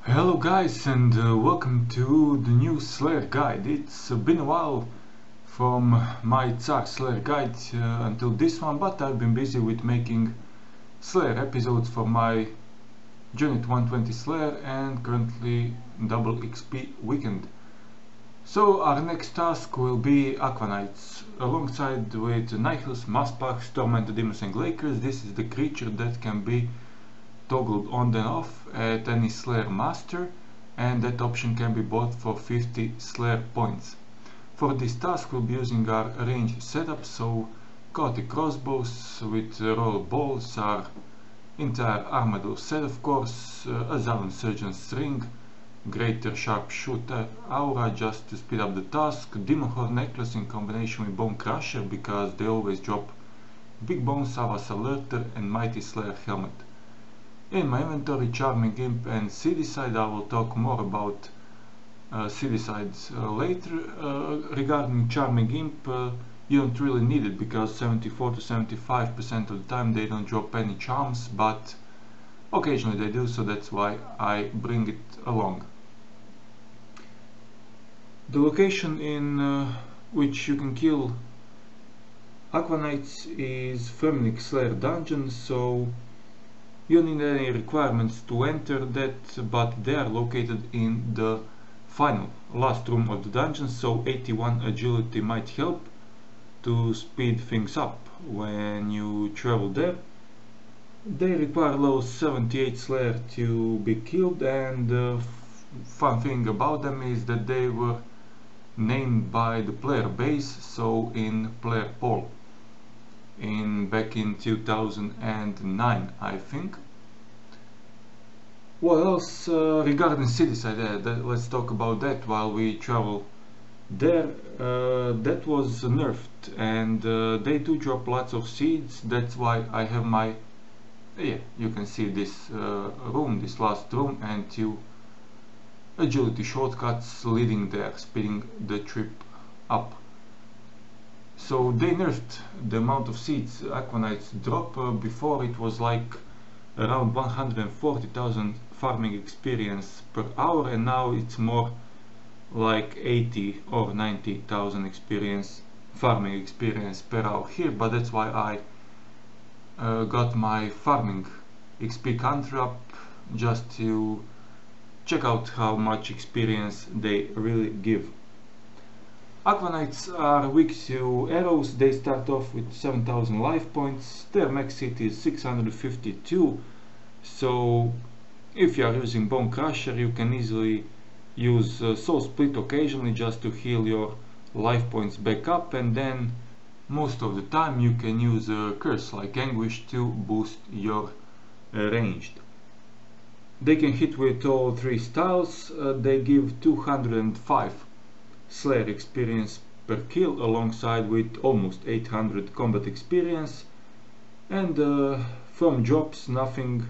Hello guys, and welcome to the new Slayer guide. It's been a while from my Tsar Slayer guide until this one, but I've been busy with making Slayer episodes for my Unit 120 Slayer and currently double XP weekend. So our next task will be Aqua Knights, alongside with Nihilus, Masparks, Tormented Demons and Lakers. This is the creature that can be toggled on and off at any Slayer master, and that option can be bought for 50 Slayer points. For this task we'll be using our range setup, so chaotic crossbows with royal balls, our entire armadillo set of course, a Zaun Surgeon's ring, greater sharpshooter aura just to speed up the task, demon horn necklace in combination with bone crusher because they always drop big bones, Savas alerter and mighty Slayer helmet. In my inventory, Charming Imp and Seedicide. I will talk more about Seedicide later. Regarding Charming Imp, you don't really need it because 74 to 75% of the time they don't drop any charms, but occasionally they do, so that's why I bring it along. The location in which you can kill Aqua Knights is Firmenich Slayer Dungeon, so you don't need any requirements to enter that, but they are located in the final, last room of the dungeon, so 81 agility might help to speed things up when you travel there. They require level 78 Slayer to be killed, and the fun thing about them is that they were named by the player base, so in player poll. Back in 2009, I think. What else regarding Seedicide? Let's talk about that while we travel there. That was nerfed, and they do drop lots of seeds. That's why I have my you can see this room, this last room, and 2 agility shortcuts leading there, speeding the trip up. So they nerfed the amount of seeds Aqua Knights drop. Before it was like around 140,000 farming experience per hour, and now it's more like 80 or 90,000 farming experience per hour here, but that's why I got my farming XP counter up just to check out how much experience they really give. Aqua Knights are weak to arrows. They start off with 7,000 life points. Their max hit is 652, so if you are using Bone Crusher you can easily use Soul Split occasionally just to heal your life points back up, and then most of the time you can use a curse like Anguish to boost your ranged. They can hit with all 3 styles. They give 205 Slayer experience per kill alongside with almost 800 combat experience, and from drops nothing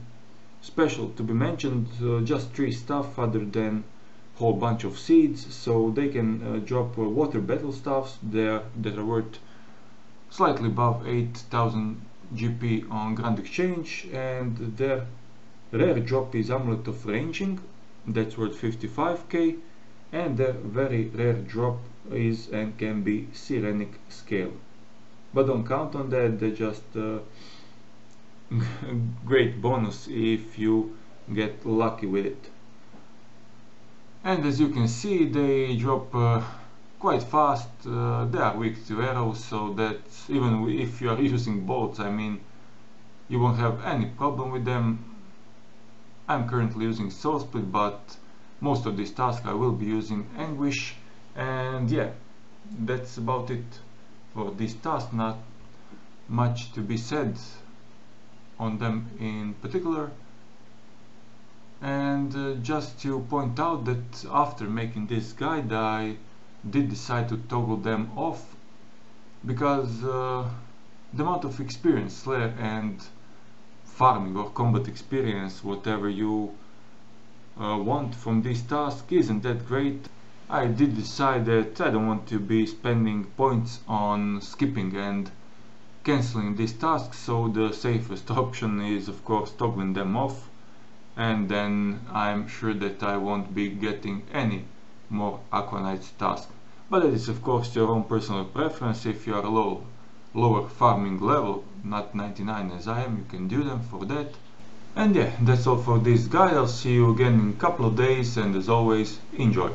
special to be mentioned, just 3 stuff other than whole bunch of seeds. So they can drop water battle staffs that are worth slightly above 8,000 GP on Grand Exchange, and their rare drop is Amulet of Ranging, that's worth 55k, and their very rare drop is and can be Sirenic Scale, but don't count on that. They're just great bonus if you get lucky with it. And as you can see, they drop quite fast. They are weak to arrows, so that even if you are using bolts, I mean, you won't have any problem with them. I'm currently using Soul Split, but most of this task I will be using Anguish, and yeah, that's about it for this task. Not much to be said on them in particular, and just to point out that after making this guide I did decide to toggle them off because the amount of experience, Slayer and farming or combat experience, whatever you want from this task, isn't that great. I did decide that I don't want to be spending points on skipping and cancelling this task, so the safest option is of course toggling them off and then I'm sure that I won't be getting any more Aquanites tasks. But it is of course your own personal preference. If you are lower farming level, not 99 as I am, you can do them for that. And yeah, that's all for this guide. I'll see you again in a couple of days, and as always, enjoy.